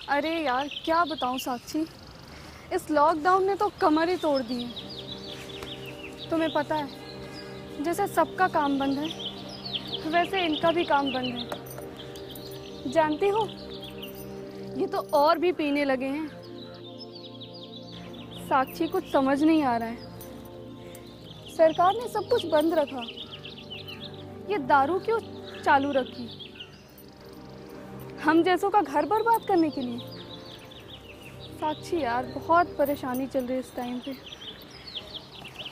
अरे यार क्या बताऊं साक्षी, इस लॉकडाउन ने तो कमर ही तोड़ दी है। तुम्हें पता है, जैसे सबका काम बंद है वैसे इनका भी काम बंद है। जानती हो, ये तो और भी पीने लगे हैं। साक्षी कुछ समझ नहीं आ रहा है, सरकार ने सब कुछ बंद रखा, ये दारू क्यों चालू रखी? हम जैसों का घर बर्बाद करने के लिए। साक्षी यार बहुत परेशानी चल रही है इस टाइम पे।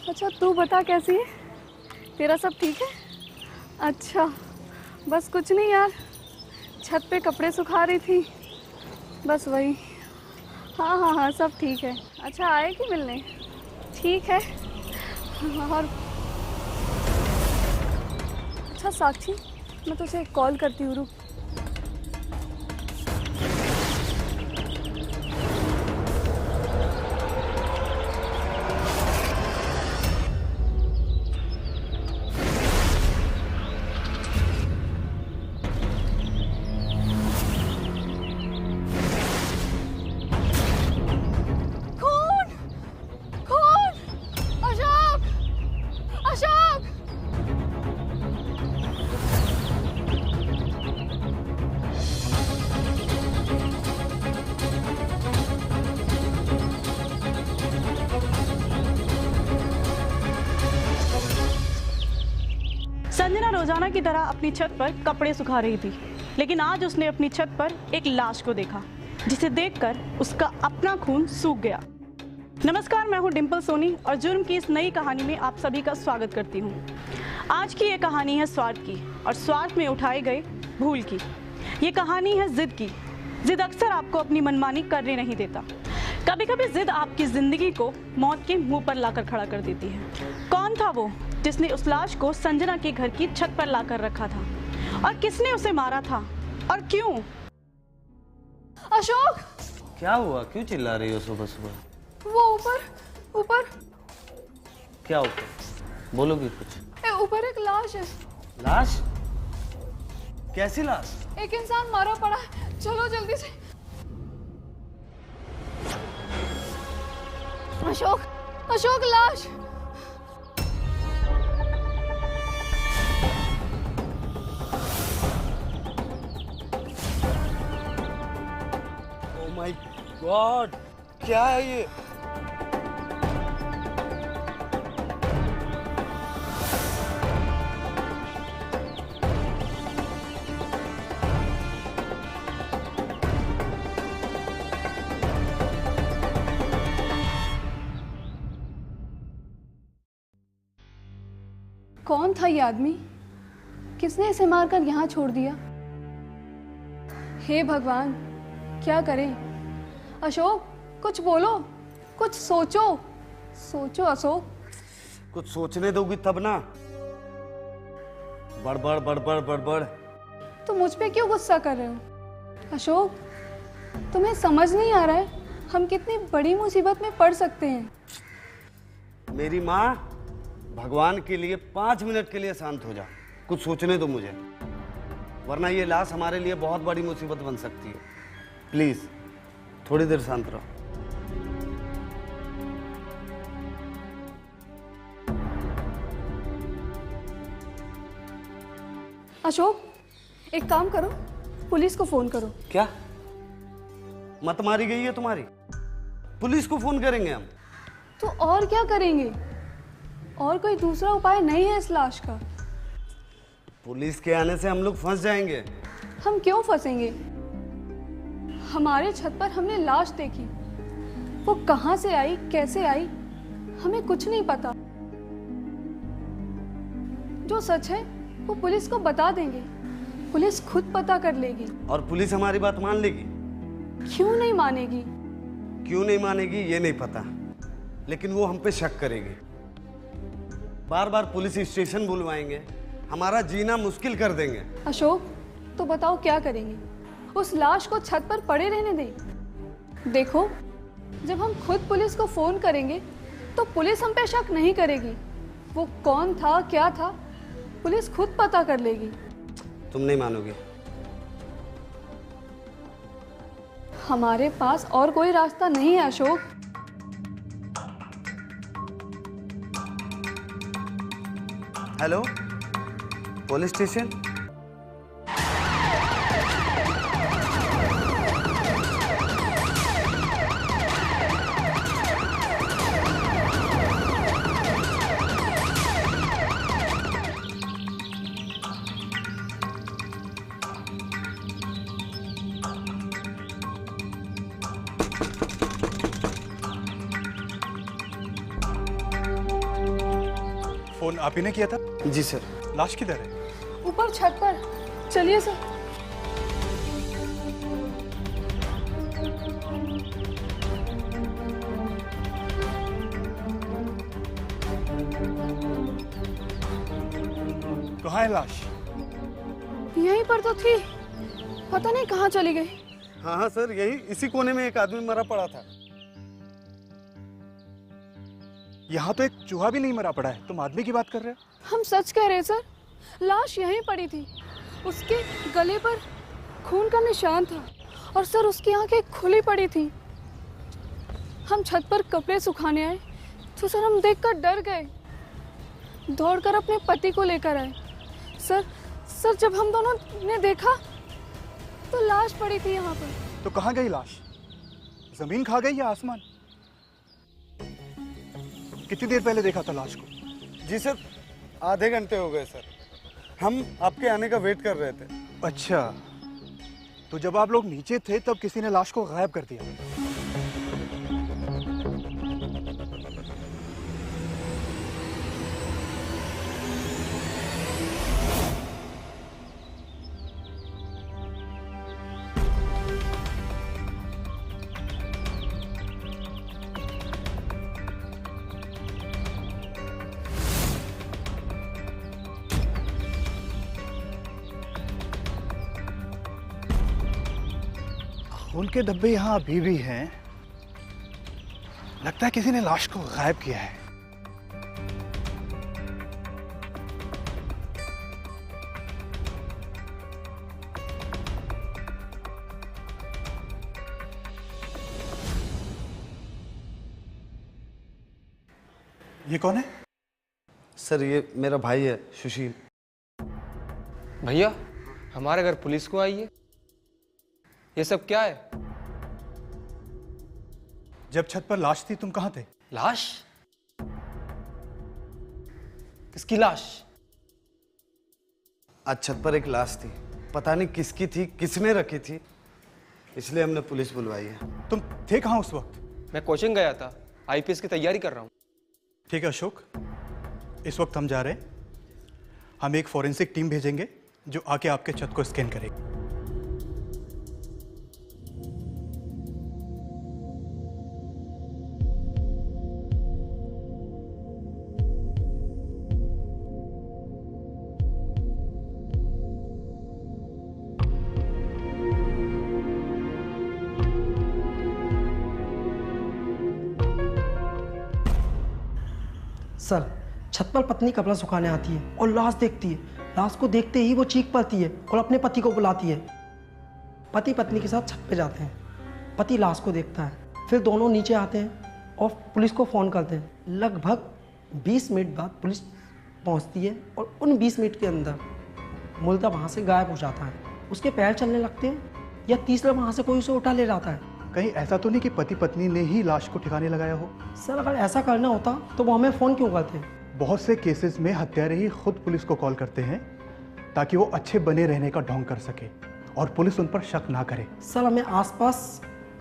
अच्छा तू बता कैसी है, तेरा सब ठीक है? अच्छा बस कुछ नहीं यार, छत पे कपड़े सुखा रही थी, बस वही। हाँ हाँ हाँ सब ठीक है। अच्छा आए कि मिलने? ठीक है। और अच्छा साक्षी, मैं तुझे कॉल करती हूँ, रुक। संजना रोजाना की तरह अपनी छत पर कपड़े सुखा रही थी, लेकिन आज उसने अपनी छत पर एक लाश को देखा, जिसे देखकर उसका अपना खून सूख गया। नमस्कार, मैं हूं डिंपल सोनी और जुर्म की इस नई कहानी में आप सभी का स्वागत करती हूं। आज की ये कहानी है स्वार्थ की, और स्वार्थ में उठाए गए भूल की। ये कहानी है जिद की। जिद अक्सर आपको अपनी मनमानी करने नहीं देता। कभी कभी जिद आपकी जिंदगी को मौत के मुंह पर लाकर खड़ा कर देती है। कौन था वो जिसने उस लाश को संजना के घर की छत पर लाकर रखा था, और किसने उसे मारा था और क्यों? अशोक! क्या हुआ, क्यों चिल्ला रही हो सुबह सुबह? वो ऊपर ऊपर। क्या ऊपर? बोलोगी कुछ? ऊपर एक लाश है। लाश? कैसी लाश? एक इंसान मारा पड़ा है, चलो जल्दी से। अशोक, अशोक लाश! ओह माय गॉड, क्या है ये? कौन था ये आदमी? किसने इसे मारकर यहाँ छोड़ दिया? हे भगवान, क्या करें? अशोक कुछ बोलो, कुछ सोचो। सोचो अशोक। कुछ सोचने दोगी तब ना। बड़बड़ बड़बड़ बड़बड़। तो मुझ पे क्यों गुस्सा कर रहे हो? अशोक तुम्हें समझ नहीं आ रहा है हम कितनी बड़ी मुसीबत में पड़ सकते हैं। मेरी माँ, भगवान के लिए 5 मिनट के लिए शांत हो जा। कुछ सोचने दो मुझे, वरना ये लाश हमारे लिए बहुत बड़ी मुसीबत बन सकती है। प्लीज थोड़ी देर शांत रहो। अशोक एक काम करो, पुलिस को फोन करो। क्या मत मारी गई है तुम्हारी? पुलिस को फोन करेंगे हम? तो और क्या करेंगे? और कोई दूसरा उपाय नहीं है इस लाश का। पुलिस के आने से हम लोग फंस जाएंगे। हम क्यों फंसेंगे? हमारे छत पर हमने लाश देखी, वो कहां से आई, कैसे आई, हमें कुछ नहीं पता। जो सच है वो पुलिस को बता देंगे, पुलिस खुद पता कर लेगी। और पुलिस हमारी बात मान लेगी? क्यों नहीं मानेगी? क्यों नहीं मानेगी ये नहीं पता, लेकिन वो हम पे शक करेगी। बार बार पुलिस स्टेशन बुलवाएंगे, हमारा जीना मुश्किल कर देंगे। अशोक तो बताओ क्या करेंगे? उस लाश को छत पर पड़े रहने दें? देखो, जब हम खुद पुलिस को फोन करेंगे तो पुलिस हम पे शक नहीं करेगी, वो कौन था, क्या था, पुलिस खुद पता कर लेगी। तुम नहीं मानोगे। हमारे पास और कोई रास्ता नहीं है Ashok. Hello, police station. Phone आप ही ने किया था? जी सर। लाश किधर है? ऊपर छत पर, चलिए सर। कहाँ है लाश? यहीं पर तो थी, पता नहीं कहाँ चली गई। हाँ हाँ सर, यही इसी कोने में एक आदमी मरा पड़ा था। यहाँ तो एक चूहा भी नहीं मरा पड़ा है, तुम आदमी की बात कर रहे हो? हम सच कह रहे हैं सर, लाश यहीं पड़ी थी। उसके गले पर खून का निशान था और सर उसकी आंखें खुली पड़ी थी। हम छत पर कपड़े सुखाने आए तो सर हम देखकर डर गए, दौड़कर अपने पति को लेकर आए। सर जब हम दोनों ने देखा तो लाश पड़ी थी यहाँ पर। तो कहाँ गई लाश? जमीन खा गई या आसमान? कितनी देर पहले देखा था लाश को? जी सर, आधे घंटे हो गए सर। हम आपके आने का वेट कर रहे थे। अच्छा, तो जब आप लोग नीचे थे तब किसी ने लाश को गायब कर दिया। खून के डब्बे यहाँ अभी भी हैं। लगता है किसी ने लाश को गायब किया है। ये कौन है? सर ये मेरा भाई है सुशील। भैया, हमारे घर पुलिस को आई है। ये सब क्या है? जब छत पर लाश थी तुम कहाँ थे? लाश? किसकी लाश? आज छत पर एक लाश थी, पता नहीं किसकी थी, किसने रखी थी, इसलिए हमने पुलिस बुलवाई है। तुम थे कहाँ उस वक्त? मैं कोचिंग गया था, आईपीएस की तैयारी कर रहा हूँ। ठीक है अशोक, इस वक्त हम जा रहे हैं। हम एक फॉरेंसिक टीम भेजेंगे जो आके आपके छत को स्कैन करेगी। सर, छत पर पत्नी कपड़ा सुखाने आती है और लाश देखती है। लाश को देखते ही वो चीख पड़ती है और अपने पति को बुलाती है। पति पत्नी के साथ छत पे जाते हैं। पति लाश को देखता है, फिर दोनों नीचे आते हैं और पुलिस को फ़ोन करते हैं। लगभग 20 मिनट बाद पुलिस पहुंचती है और उन 20 मिनट के अंदर मुर्दा वहाँ से गायब हो जाता है। उसके पैर चलने लगते हैं या तीसरा वहाँ से कोई उसे उठा ले जाता है। कहीं ऐसा तो नहीं कि पति पत्नी ने ही लाश को ठिकाने लगाया हो? सर, अगर ऐसा करना होता तो वो हमें फ़ोन क्यों करते? बहुत से केसेस में हत्यारे ही खुद पुलिस को कॉल करते हैं ताकि वो अच्छे बने रहने का ढोंग कर सके और पुलिस उन पर शक ना करे। सर, हमें आसपास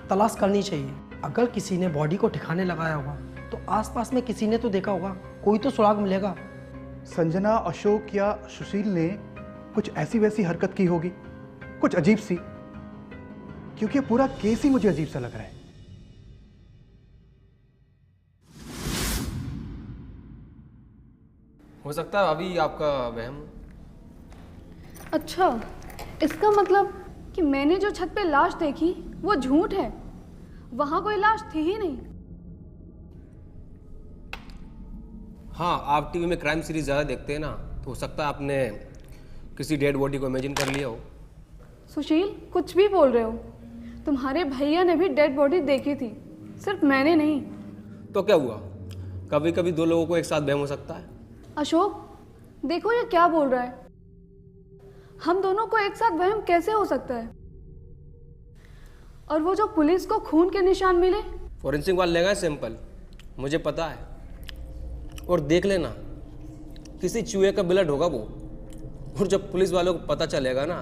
तलाश करनी चाहिए। अगर किसी ने बॉडी को ठिकाने लगाया होगा तो आसपास में किसी ने तो देखा होगा, कोई तो सुराग मिलेगा। संजना, अशोक या सुशील ने कुछ ऐसी वैसी हरकत की होगी, कुछ अजीब सी, क्योंकि पूरा केस ही मुझे अजीब सा लग रहा है। हो सकता है अभी आपका वहम। अच्छा, इसका मतलब कि मैंने जो छत पे लाश देखी वो झूठ है, वहां कोई लाश थी ही नहीं। हाँ, आप टीवी में क्राइम सीरीज ज़्यादा देखते हैं ना, तो हो सकता है आपने किसी डेड बॉडी को इमेजिन कर लिया हो। सुशील, कुछ भी बोल रहे हो। तुम्हारे भैया ने भी डेड बॉडी देखी थी, सिर्फ मैंने नहीं। तो क्या हुआ, कभी कभी दो लोगों को एक साथ वहम हो सकता है। अशोक, देखो ये क्या बोल रहा है। हम दोनों को एक साथ वहम कैसे हो सकता है? और वो जो पुलिस को खून के निशान मिले, फॉरेंसिक वाले लेगा सैंपल, मुझे पता है। और देख लेना, किसी चूहे का ब्लड होगा वो। और जब पुलिस वालों को पता चलेगा ना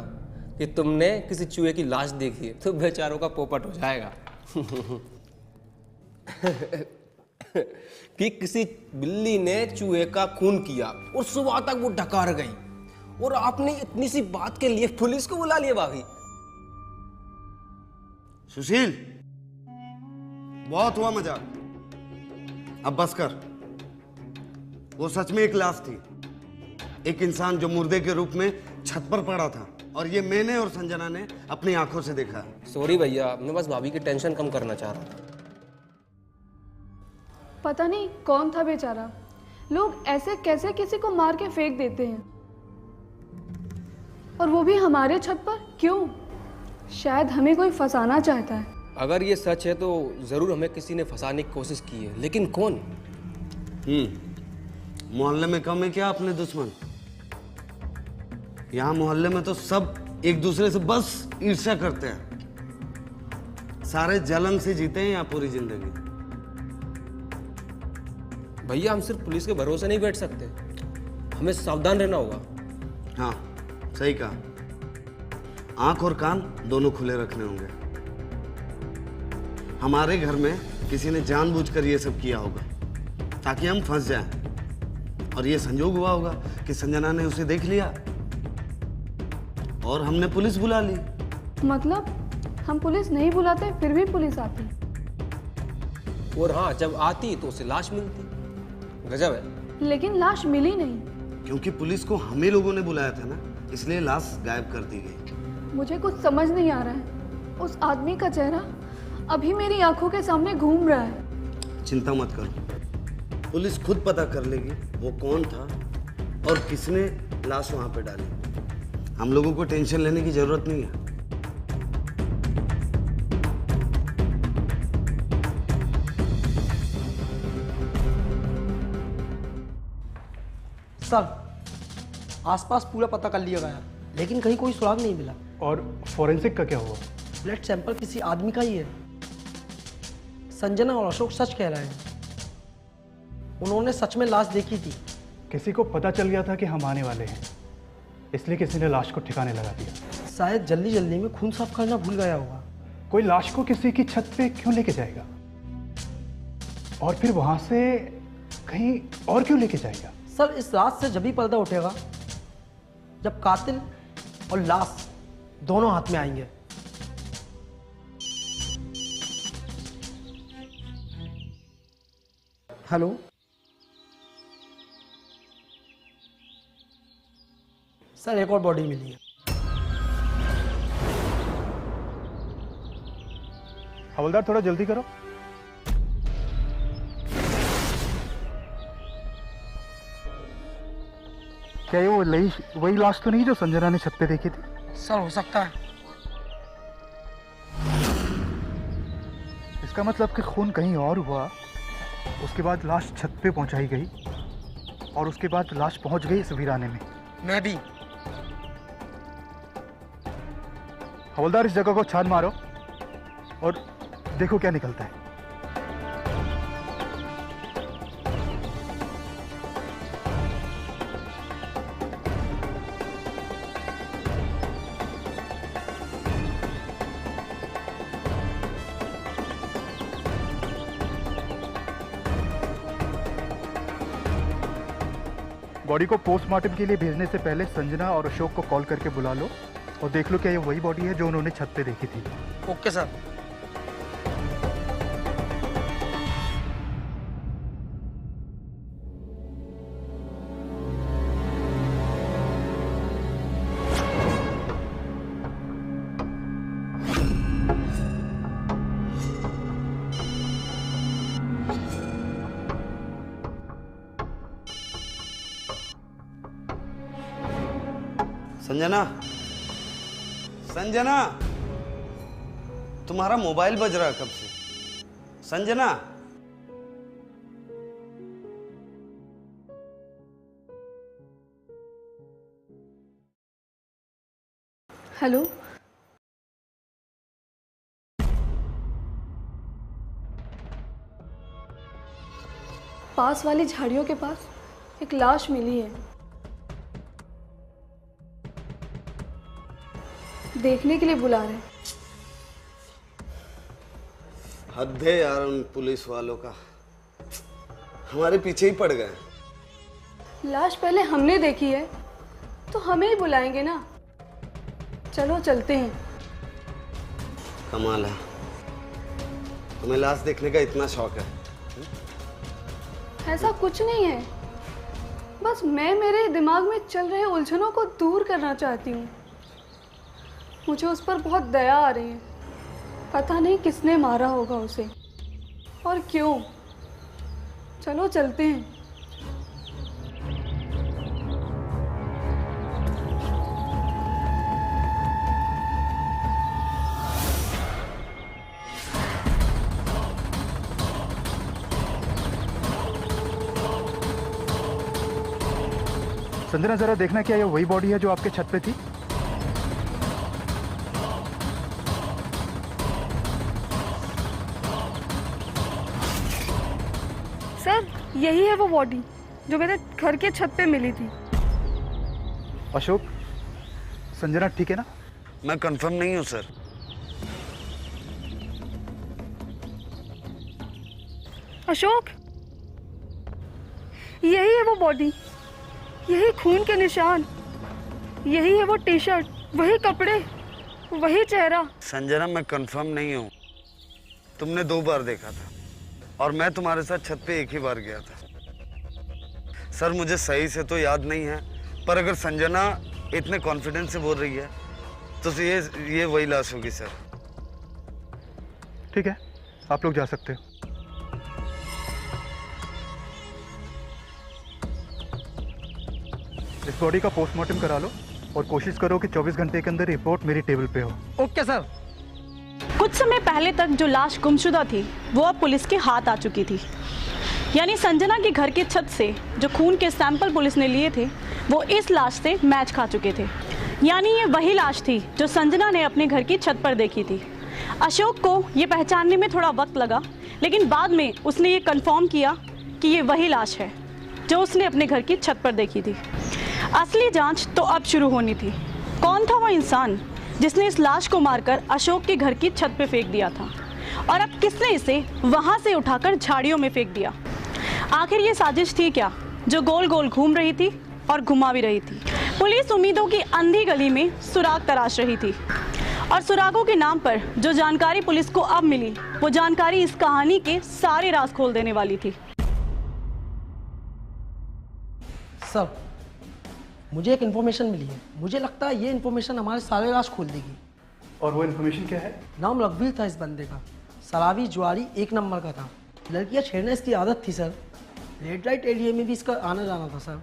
कि तुमने किसी चूहे की लाश देखी है, तो बेचारों का पोपट हो जाएगा। कि किसी बिल्ली ने चूहे का खून किया और सुबह तक वो ढका रह गई, और आपने इतनी सी बात के लिए पुलिस को बुला लिया भाभी। सुशील, बहुत हुआ मजाक, अब बस कर। वो सच में एक लाश थी, एक इंसान जो मुर्दे के रूप में छत पर पड़ा था, और ये मैंने और संजना ने अपनी आंखों से देखा। सॉरी भैया, मैं बस भाभी की टेंशन कम करना चाह रहा था। पता नहीं कौन था बेचारा। लोग ऐसे कैसे किसी को मार के फेंक देते हैं, और वो भी हमारे छत पर। क्यों? शायद हमें कोई फंसाना चाहता है। अगर ये सच है तो जरूर हमें किसी ने फंसाने की कोशिश की है, लेकिन कौन? मोहल्ले में कम है क्या अपने दुश्मन? यहाँ मोहल्ले में तो सब एक दूसरे से बस ईर्ष्या करते हैं। सारे जलन से जीते हैं यहाँ पूरी जिंदगी। भैया, हम सिर्फ पुलिस के भरोसे नहीं बैठ सकते, हमें सावधान रहना होगा। हाँ, सही कहा। आंख और कान दोनों खुले रखने होंगे। हमारे घर में किसी ने जानबूझकर ये सब किया होगा ताकि हम फंस जाएं। और ये संजोग हुआ होगा कि संजना ने उसे देख लिया और हमने पुलिस बुला ली। मतलब हम पुलिस नहीं बुलाते, फिर भी पुलिस आती। और हाँ, जब आती तो उसे लाश मिलती। गजब है। लेकिन लाश मिली नहीं। क्योंकि पुलिस को हमें लोगों ने बुलाया था ना, इसलिए लाश गायब कर दी गई। मुझे कुछ समझ नहीं आ रहा है। उस आदमी का चेहरा अभी मेरी आंखों के सामने घूम रहा है। चिंता मत करो, पुलिस खुद पता कर लेगी वो कौन था और किसने लाश वहां पे डाली। हम लोगों को टेंशन लेने की जरूरत नहीं है। सर, आसपास पूरा पता कर लिया गया, लेकिन कहीं कोई सुराग नहीं मिला। और फॉरेंसिक का क्या हुआ? ब्लड सैंपल किसी आदमी का ही है। संजना और अशोक सच कह रहे हैं, उन्होंने सच में लाश देखी थी। किसी को पता चल गया था कि हम आने वाले हैं, इसलिए किसी ने लाश को ठिकाने लगा दिया। शायद जल्दी जल्दी में खून साफ करना भूल गया होगा। कोई लाश को किसी की छत पे क्यों लेके जाएगा, और फिर वहां से कहीं और क्यों लेके जाएगा? सर, इस रात से जब भी पर्दा उठेगा जब कातिल और लाश दोनों हाथ में आएंगे। हेलो सर, एक और बॉडी मिली है। हवलदार, थोड़ा जल्दी करो। क्या ये वही लाश तो नहीं जो संजना ने छत पे देखी थी? सर, हो सकता है। इसका मतलब कि खून कहीं और हुआ, उसके बाद लाश छत पे पहुंचाई गई, और उसके बाद लाश पहुंच गई इस वीराने में। मैं भी। हवलदार, इस जगह को छान मारो और देखो क्या निकलता है। बॉडी को पोस्टमार्टम के लिए भेजने से पहले संजना और अशोक को कॉल करके बुला लो और देख लो क्या ये वही बॉडी है जो उन्होंने छत पे देखी थी। Okay sir. संजना, संजना, तुम्हारा मोबाइल बज रहा है कब से? संजना, हेलो। पास वाली झाड़ियों के पास एक लाश मिली है। देखने के लिए बुला रहे हैं। हद है यार उन पुलिस वालों का, हमारे पीछे ही पड़ गए। लाश पहले हमने देखी है तो हमें ही बुलाएंगे ना। चलो चलते हैं। कमाल है, तुम्हें लाश देखने का इतना शौक है। ऐसा कुछ नहीं है, बस मैं मेरे दिमाग में चल रहे उलझनों को दूर करना चाहती हूँ। मुझे उस पर बहुत दया आ रही है। पता नहीं किसने मारा होगा उसे और क्यों। चलो चलते हैं। संजना जरा देखना, क्या ये वही बॉडी है जो आपके छत पे थी? सर, यही है वो बॉडी जो मेरे घर के छत पे मिली थी। अशोक, संजना ठीक है ना? मैं कंफर्म नहीं हूँ सर। अशोक, यही है वो बॉडी, यही खून के निशान, यही है वो टी शर्ट, वही कपड़े, वही चेहरा। संजना, मैं कंफर्म नहीं हूँ। तुमने 2 बार देखा था और मैं तुम्हारे साथ छत पे एक ही बार गया था। सर, मुझे सही से तो याद नहीं है, पर अगर संजना इतने कॉन्फिडेंस से बोल रही है तो ये वही लाश होगी सर। ठीक है, आप लोग जा सकते हो। इस बॉडी का पोस्टमार्टम करा लो और कोशिश करो कि 24 घंटे के अंदर रिपोर्ट मेरी टेबल पे हो। Okay sir. कुछ समय पहले तक जो लाश गुमशुदा थी वो अब पुलिस के हाथ आ चुकी थी। यानी संजना के घर के छत से जो खून के सैंपल पुलिस ने लिए थे वो इस लाश से मैच खा चुके थे। यानी ये वही लाश थी जो संजना ने अपने घर की छत पर देखी थी। अशोक को ये पहचानने में थोड़ा वक्त लगा, लेकिन बाद में उसने ये कंफर्म किया कि ये वही लाश है जो उसने अपने घर की छत पर देखी थी। असली जांच तो अब शुरू होनी थी। कौन था वो इंसान जिसने इस लाश को मारकर अशोक के घर की छत पे फेंक दिया था, और अब किसने इसे वहां से उठाकर झाड़ियों में फेंक दिया? आखिर ये साजिश थी क्या जो गोल गोल घूम रही थी और घुमा भी रही थी? पुलिस उम्मीदों की अंधी गली में सुराग तराश रही थी, और सुरागों के नाम पर जो जानकारी पुलिस को अब मिली वो जानकारी इस कहानी के सारे राज खोल देने वाली थी। सर, मुझे एक इन्फॉर्मेशन मिली है। मुझे लगता है ये इन्फॉर्मेशन हमारे सारे राज खोल देगी। और वो इन्फॉर्मेशन क्या है? नाम रघुवीर था इस बंदे का। शराबी जुआरी 1 नंबर का था। लड़कियां छेड़ने इसकी आदत थी सर। रेड लाइट एरिया में भी इसका आना जाना था सर।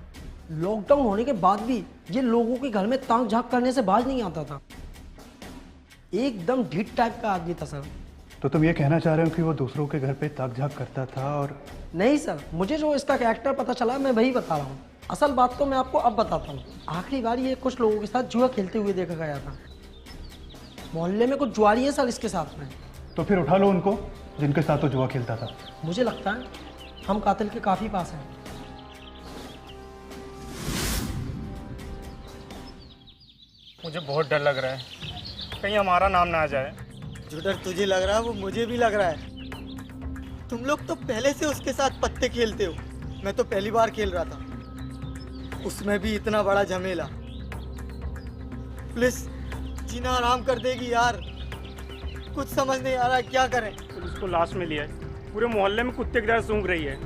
लॉकडाउन होने के बाद भी ये लोगों के घर में ताक झाँक करने से बाज नहीं आता था। एकदम ढीठ टाइप का आदमी था सर। तो तुम ये कहना चाह रहे हो कि वो दूसरों के घर पे ताक झाँक करता था? और नहीं सर, मुझे जो इसका कैरेक्टर पता चला मैं वही बता रहा हूँ। असल बात तो मैं आपको अब बताता हूँ। आखिरी बार ये कुछ लोगों के साथ जुआ खेलते हुए देखा गया था। मोहल्ले में कुछ जुआरी है सर इसके साथ में। तो फिर उठा लो उनको जिनके साथ वो जुआ खेलता था। मुझे लगता है हम कातिल के काफ़ी पास हैं। मुझे बहुत डर लग रहा है, कहीं हमारा नाम ना आ जाए। जो डर तुझे लग रहा है वो मुझे भी लग रहा है। तुम लोग तो पहले से उसके साथ पत्ते खेलते हो, मैं तो पहली बार खेल रहा था, उसमें भी इतना बड़ा झमेला। पुलिस जीना आराम कर देगी यार, कुछ समझ नहीं आ रहा क्या करें। पुलिस को लाश में लिया है, पूरे मोहल्ले में कुत्ते की तरह सूंघ रही है।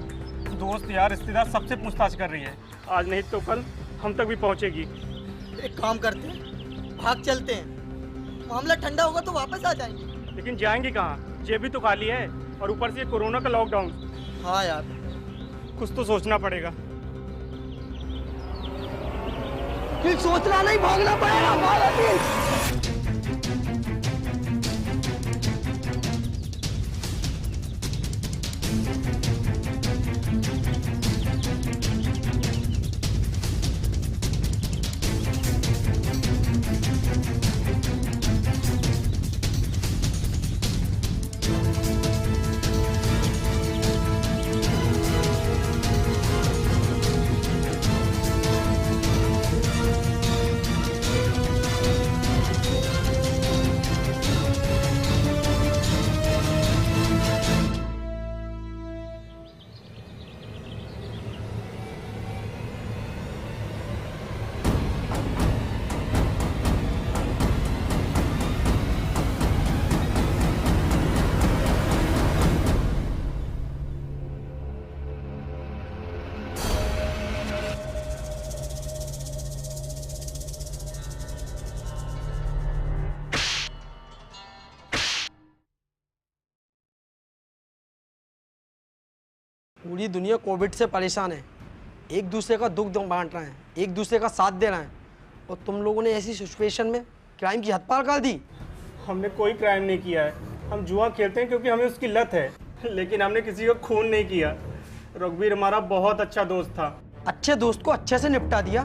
दोस्त यार रिश्तेदार सबसे पूछताछ कर रही है। आज नहीं तो कल हम तक भी पहुंचेगी। एक काम करते हैं, भाग चलते हैं, मामला ठंडा होगा तो वापस आ जाएंगे। लेकिन जाएंगे कहाँ? जेब भी तो खाली है और ऊपर से कोरोना का लॉकडाउन। हाँ यार, कुछ तो सोचना पड़ेगा। अखिल सोचना नहीं, भागना पड़ेगा, भाग अखिल। पूरी दुनिया कोविड से परेशान है, एक दूसरे का दुख बांट रहे हैं, एक दूसरे का साथ दे रहे हैं, और तुम लोगों ने ऐसी सिचुएशन में क्राइम की हद पार कर दी। हमने कोई क्राइम नहीं किया है। हम जुआ खेलते हैं क्योंकि हमें उसकी लत है, लेकिन हमने किसी को खून नहीं किया। रघुवीर हमारा बहुत अच्छा दोस्त था। अच्छे दोस्त को अच्छे से निपटा दिया,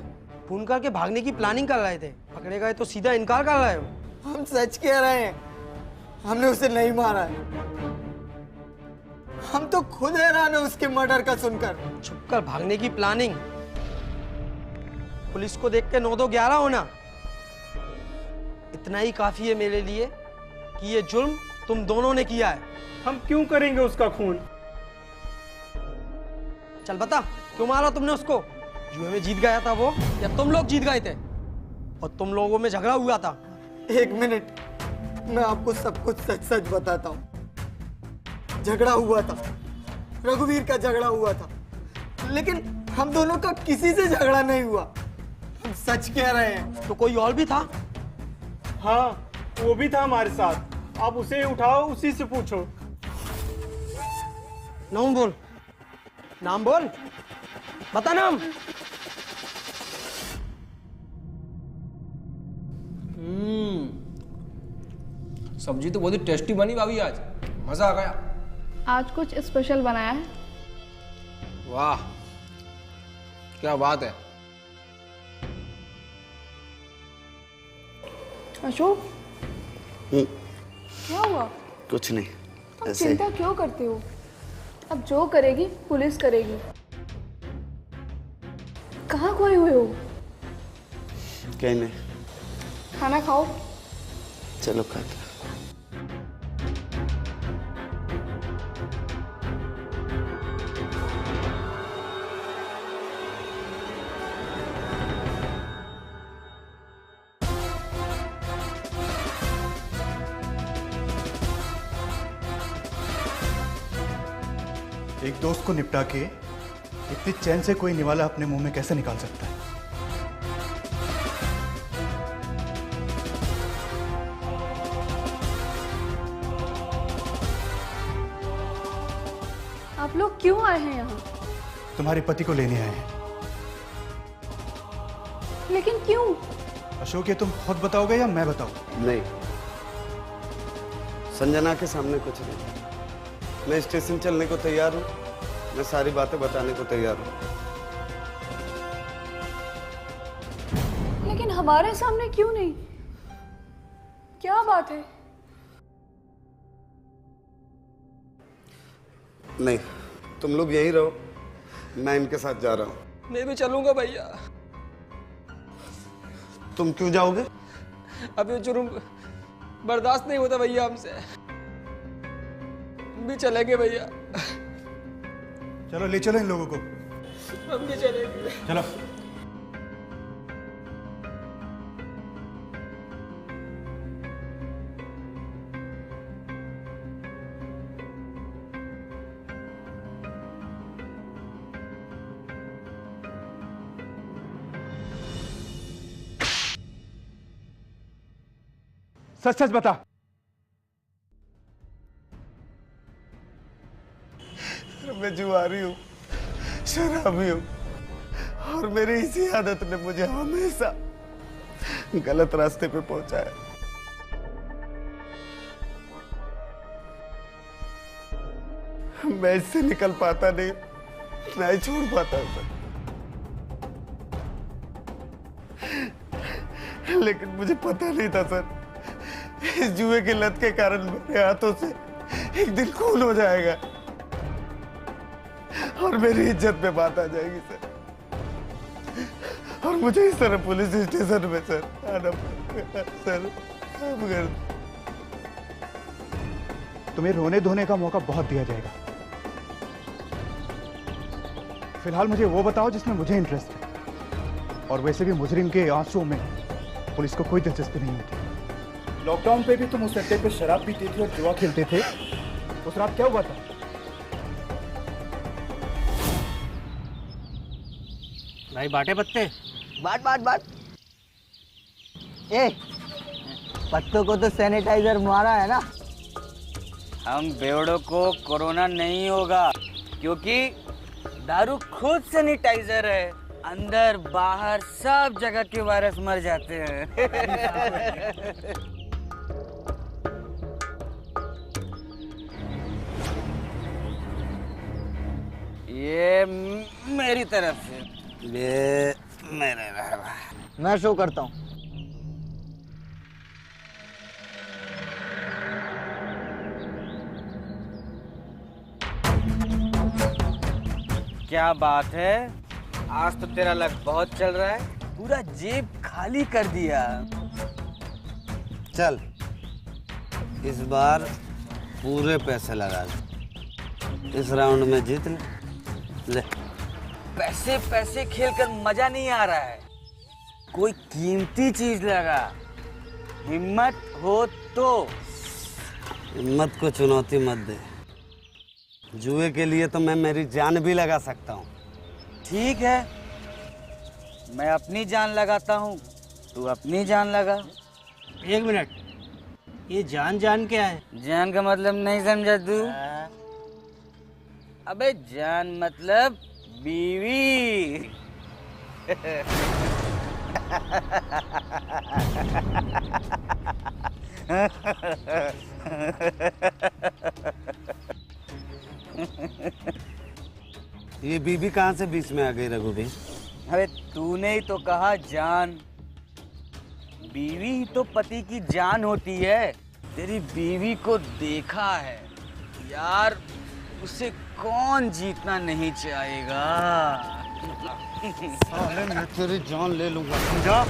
फोन करके भागने की प्लानिंग कर रहे थे, पकड़े गए तो सीधा इनकार कर रहे हो। हम सच कह रहे हैं, हमने उसे नहीं मारा है। हम तो खुद हैरान है उसके मर्डर का सुनकर। छुपकर भागने की प्लानिंग, पुलिस को देख के 9-2-11 होना, इतना ही काफी है मेरे लिए कि ये जुर्म तुम दोनों ने किया है। हम क्यों करेंगे उसका खून? चल बता, क्यों मारा तुमने उसको? जुए में जीत गया था वो, या तुम लोग जीत गए थे और तुम लोगों में झगड़ा हुआ था? एक मिनट, मैं आपको सब कुछ सच सच बताता हूँ। झगड़ा हुआ था, रघुवीर का झगड़ा हुआ था, लेकिन हम दोनों का किसी से झगड़ा नहीं हुआ। हम सच कह रहे हैं। तो कोई और भी था? हाँ, वो भी था हमारे साथ। आप उसे उठाओ, उसी से पूछो। नाम बोल, नाम बोल, बता नाम। सब्जी तो बहुत ही टेस्टी बनी भाभी, आज मजा आ गया। आज कुछ स्पेशल बनाया है। वाह, क्या बात है। अशोक, क्या हुआ? कुछ नहीं, तुम ऐसे चिंता क्यों करते हो? अब जो करेगी पुलिस करेगी। कहाँ खोए हुए हो? कहीं नहीं। खाना खाओ। चलो खाते। एक दोस्त को निपटा के इतनी चैन से कोई निवाला अपने मुंह में कैसे निकाल सकता है? आप लोग क्यों आए हैं यहाँ? तुम्हारे पति को लेने आए हैं। लेकिन क्यों? अशोक, ये तुम खुद बताओगे या मैं बताऊं? नहीं, संजना के सामने कुछ नहीं। मैं स्टेशन चलने को तैयार हूँ, मैं सारी बातें बताने को तैयार हूँ। लेकिन हमारे सामने क्यों नहीं? क्या बात है? नहीं, तुम लोग यहीं रहो, मैं इनके साथ जा रहा हूँ। मैं भी चलूंगा भैया। तुम क्यों जाओगे? अब ये जुर्म बर्दाश्त नहीं होता भैया हमसे। हम भी चलेंगे भैया। चलो ले चलो इन लोगों को। हम भी चलेंगे। चलो। सच सच बता। मैं जुआरी हूँ, शराबी हूँ, और मेरी इसी आदत ने मुझे हमेशा गलत रास्ते पे पहुंचाया। मैं इससे निकल पाता नहीं, नहीं छोड़ पाता सर। लेकिन मुझे पता नहीं था सर, इस जुए की लत के कारण मेरे हाथों से एक दिन खून हो जाएगा और मेरी इज्जत पे बात आ जाएगी सर, और मुझे इस तरह पुलिस स्टेशन में सर आना पड़ेगा सर। अब अगर तुम्हें रोने धोने का मौका बहुत दिया जाएगा। फिलहाल मुझे वो बताओ जिसमें मुझे इंटरेस्ट है, और वैसे भी मुजरिम के आंसुओं में पुलिस को कोई दिलचस्पी नहीं होती। लॉकडाउन पे भी तुम उस अड्डे पे शराब पीते थे और जुआ खेलते थे, उस रात क्या हुआ था? भाई बाटे पत्ते। बाट बाट बाट। ए, पत्तों को तो सैनिटाइजर मारा है ना। हम बेवड़ों को कोरोना नहीं होगा, क्योंकि दारू खुद सैनिटाइजर है। अंदर बाहर सब जगह के वायरस मर जाते हैं। ये मेरी तरफ से, ये मेरे रहा। मैं शो करता हूँ। क्या बात है, आज तो तेरा लक बहुत चल रहा है, पूरा जेब खाली कर दिया। चल इस बार पूरे पैसे लगा दे, इस राउंड में जीत ले। पैसे पैसे खेलकर मजा नहीं आ रहा है, कोई कीमती चीज लगा। हिम्मत हो तो। हिम्मत को चुनौती मत दे, जुए के लिए तो मैं मेरी जान भी लगा सकता हूँ। ठीक है, मैं अपनी जान लगाता हूँ, तू अपनी जान लगा। एक मिनट, ये जान जान क्या है? जान का मतलब नहीं समझा तू? अबे जान मतलब बीवी। ये बीबी कहाँ से बीच में आ गई रघुवीर? अरे तूने ही तो कहा जान, बीवी ही तो पति की जान होती है। तेरी बीवी को देखा है यार, उसे कौन जीतना नहीं चाहेगा। साले मैं तेरी जान ले लूंगा, समझा?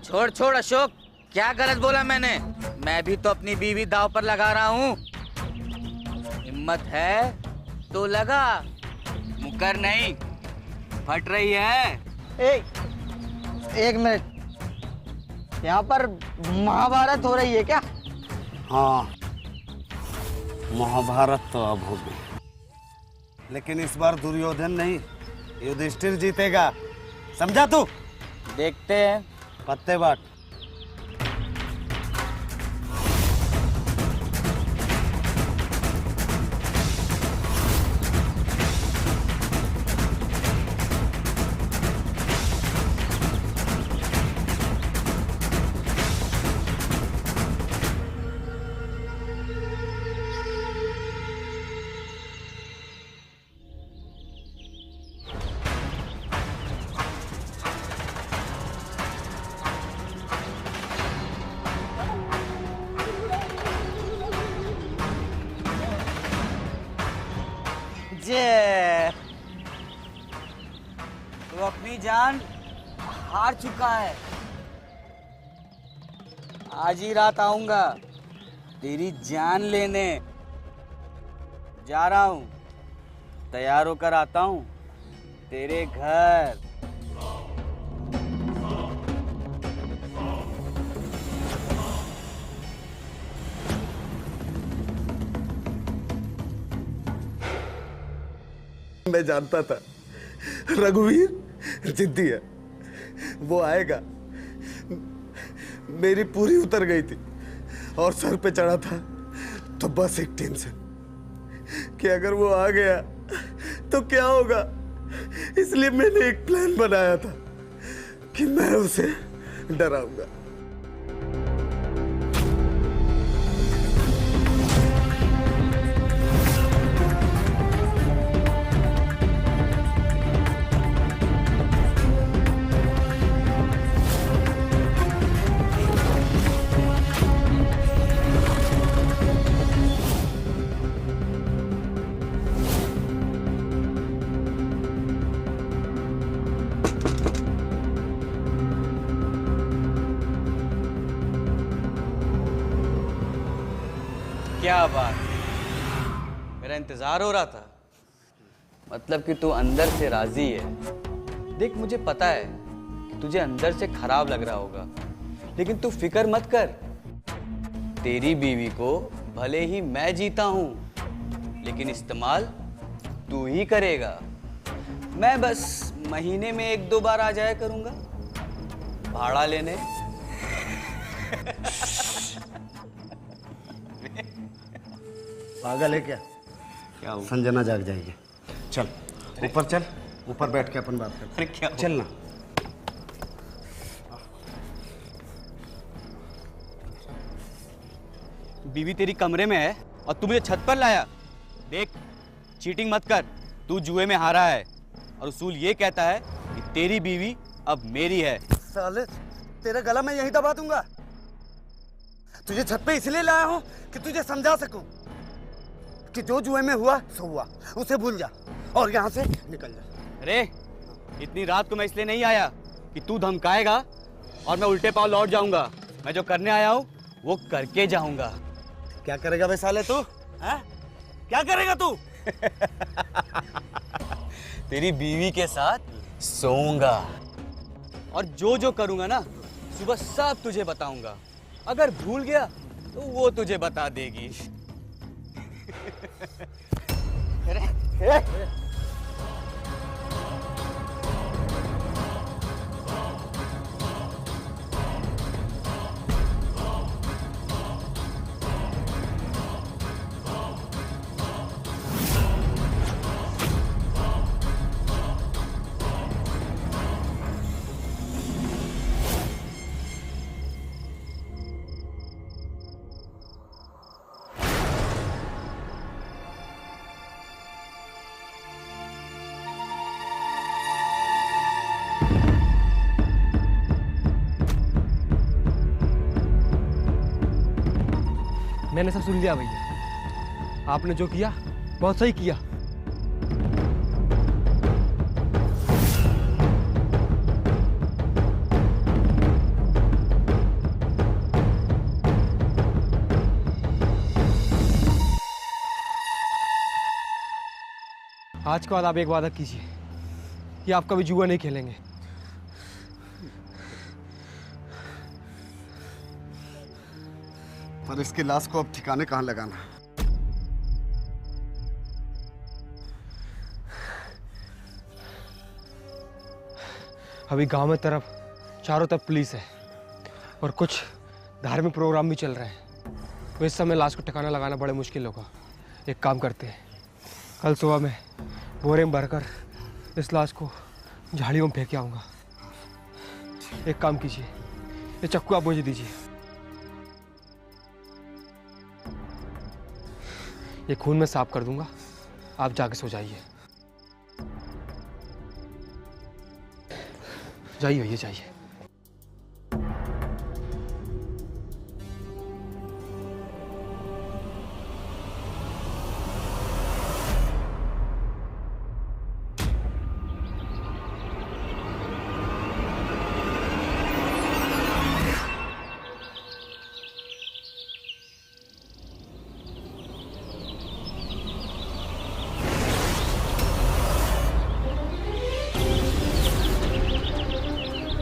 छोड़ छोड़ अशोक, क्या गलत बोला मैंने? मैं भी तो अपनी बीवी दांव पर लगा रहा हूँ। हिम्मत है तो लगा, मुकर नहीं। फट रही है। एक मिनट, यहाँ पर महाभारत हो रही है क्या? हाँ, महाभारत तो अब होगी, लेकिन इस बार दुर्योधन नहीं, युधिष्ठिर जीतेगा, समझा तू? देखते हैं। पत्ते बाट। तो अपनी जान हार चुका है। आज ही रात आऊंगा तेरी जान लेने। जा रहा हूं, तैयार होकर आता हूं तेरे घर। मैं जानता था रघुवीर जिद्दी है, वो आएगा। मेरी पूरी उतर गई थी और सर पे चढ़ा था तो बस एक टेंशन कि अगर वो आ गया तो क्या होगा। इसलिए मैंने एक प्लान बनाया था, कि मैं उसे डराऊंगा। क्या बात, मेरा इंतजार हो रहा था। मतलब कि तू अंदर से राजी है। देख, मुझे पता है कि तुझे अंदर से खराब लग रहा होगा, लेकिन तू फिक्र मत कर। तेरी बीवी को भले ही मैं जीता हूं, लेकिन इस्तेमाल तू ही करेगा। मैं बस महीने में 1-2 बार आ जाया करूंगा भाड़ा लेने। पागल है क्या? क्या हुआ? संजना जाग जाएगी। चल ऊपर चल, ऊपर बैठ के अपन बात करते अरे क्या हुआ? चल ना। बीवी तेरी कमरे में है और तू मुझे छत पर लाया। देख, चीटिंग मत कर। तू जुए में हारा है और उसूल ये कहता है कि तेरी बीवी अब मेरी है। साले, तेरा गला मैं यहीं दबा दूंगा। तुझे छत पे इसलिए लाया हूं कि तुझे समझा सकूं कि जो जुए में हुआ सो हुआ, उसे भूल जा और यहाँ से निकल जा। अरे, इतनी रात को मैं इसलिए नहीं आया कि तू धमकाएगा और मैं उल्टे पांव लौट जाऊंगा। मैं जो करने आया हूँ वो करके जाऊंगा। क्या करेगा बे साले तू? हैं? क्या करेगा तू? तेरी बीवी के साथ सोऊंगा और जो जो करूंगा ना, सुबह सब तुझे बताऊंगा। अगर भूल गया तो वो तुझे बता देगी। मैंने सब सुन लिया भैया, आपने जो किया बहुत सही किया। आज के बाद आप एक वादा कीजिए कि आप कभी जुआ नहीं खेलेंगे। पर इसकी लाश को अब ठिकाने कहाँ लगाना? अभी गांव में चारों तरफ पुलिस है और कुछ धार्मिक प्रोग्राम भी चल रहे हैं, तो इस समय लाश को ठिकाना लगाना बड़े मुश्किल होगा। एक काम करते हैं, कल सुबह मैं बोरे में भरकर इस लाश को झाड़ियों में फेंक आऊँगा। एक काम कीजिए, ये चक्कू आप मुझे दीजिए। ये खून में साफ कर दूंगा, आप जाके सो जाइए। जाइए भैया जाइए।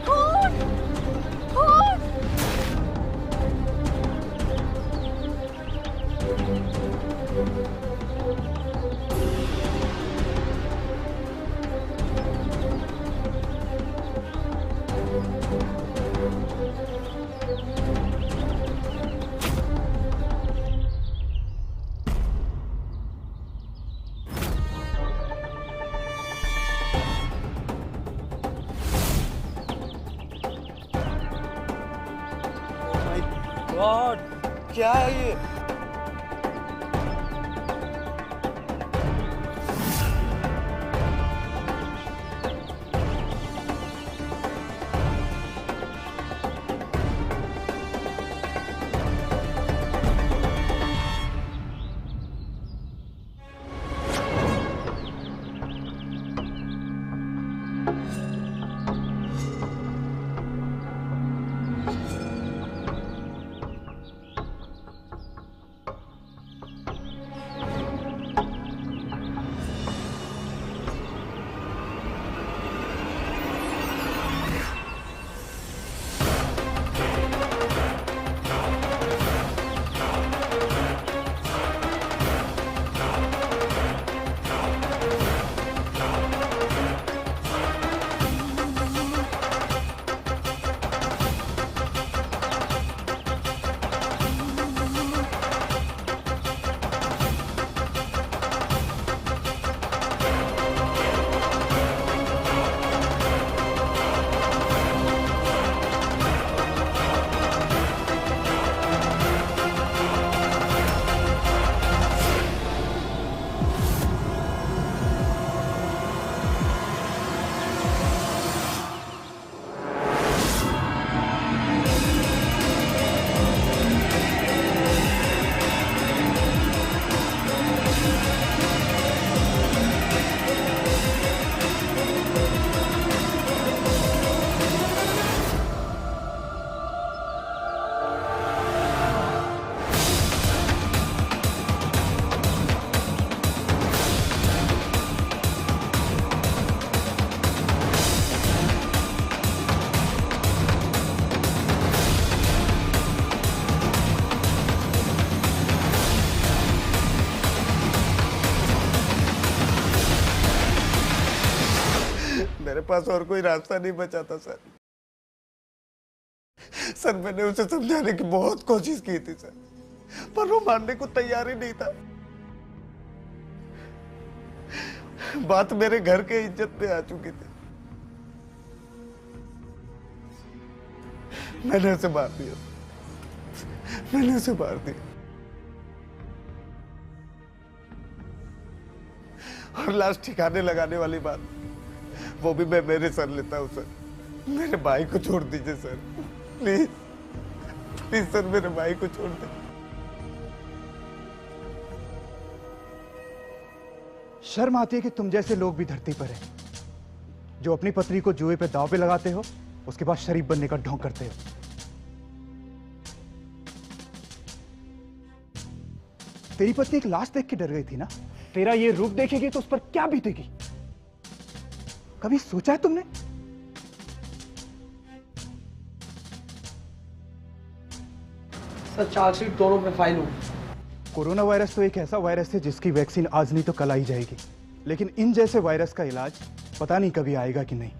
खून गॉड, क्या है ये? मेरे पास और कोई रास्ता नहीं बचा था सर। सर मैंने उसे समझाने की बहुत कोशिश की थी सर, पर वो मानने को तैयार ही नहीं था। बात मेरे घर के इज्जत पे आ चुकी थी। मैंने उसे मार दिया, मैंने उसे मार दिया। और लास्ट ठिकाने लगाने वाली बात वो भी मैं मेरे सर लेता हूं सर। मेरे भाई को छोड़ दीजिए सर, प्लीज प्लीज सर, मेरे भाई को छोड़ दीजिए। शर्म आती है कि तुम जैसे लोग भी धरती पर हैं, जो अपनी पत्नी को जुए पे दांव पे लगाते हो, उसके बाद शरीफ बनने का ढोंग करते हो। तेरी पत्नी एक लाश देख के डर गई थी ना, तेरा ये रूप देखेगी तो उस पर क्या बीतेगी? कभी सोचा है तुमने? सर चार्जशीट दोनों पे फाइल हो। कोरोना वायरस तो एक ऐसा वायरस है जिसकी वैक्सीन आज नहीं तो कल आई जाएगी, लेकिन इन जैसे वायरस का इलाज पता नहीं कभी आएगा कि नहीं।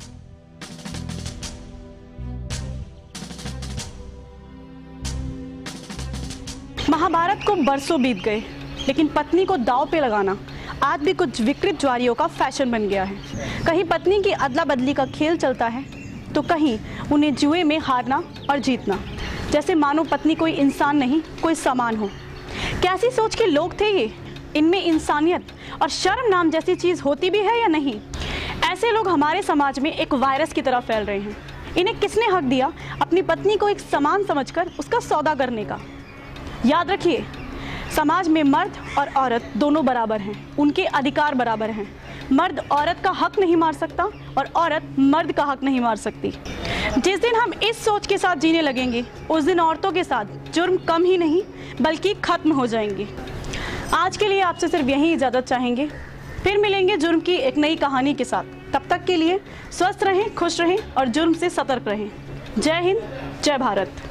महाभारत को बरसों बीत गए, लेकिन पत्नी को दांव पे लगाना आज भी कुछ विकृत ज्वारियों का फैशन बन गया है। कहीं पत्नी की अदला बदली का खेल चलता है, तो कहीं उन्हें जुए में हारना और जीतना, जैसे मानो पत्नी कोई इंसान नहीं कोई सामान हो। कैसी सोच के लोग थे ये? इनमें इंसानियत और शर्म नाम जैसी चीज़ होती भी है या नहीं? ऐसे लोग हमारे समाज में एक वायरस की तरह फैल रहे हैं। इन्हें किसने हक दिया अपनी पत्नी को एक सामान समझकर उसका सौदा करने का? याद रखिए, समाज में मर्द और औरत दोनों बराबर हैं, उनके अधिकार बराबर हैं। मर्द औरत का हक नहीं मार सकता और औरत मर्द का हक नहीं मार सकती। जिस दिन हम इस सोच के साथ जीने लगेंगे, उस दिन औरतों के साथ जुर्म कम ही नहीं बल्कि खत्म हो जाएंगे। आज के लिए आपसे सिर्फ यही इजाज़त चाहेंगे, फिर मिलेंगे जुर्म की एक नई कहानी के साथ। तब तक के लिए स्वस्थ रहें, खुश रहें और जुर्म से सतर्क रहें। जय हिंद, जय भारत।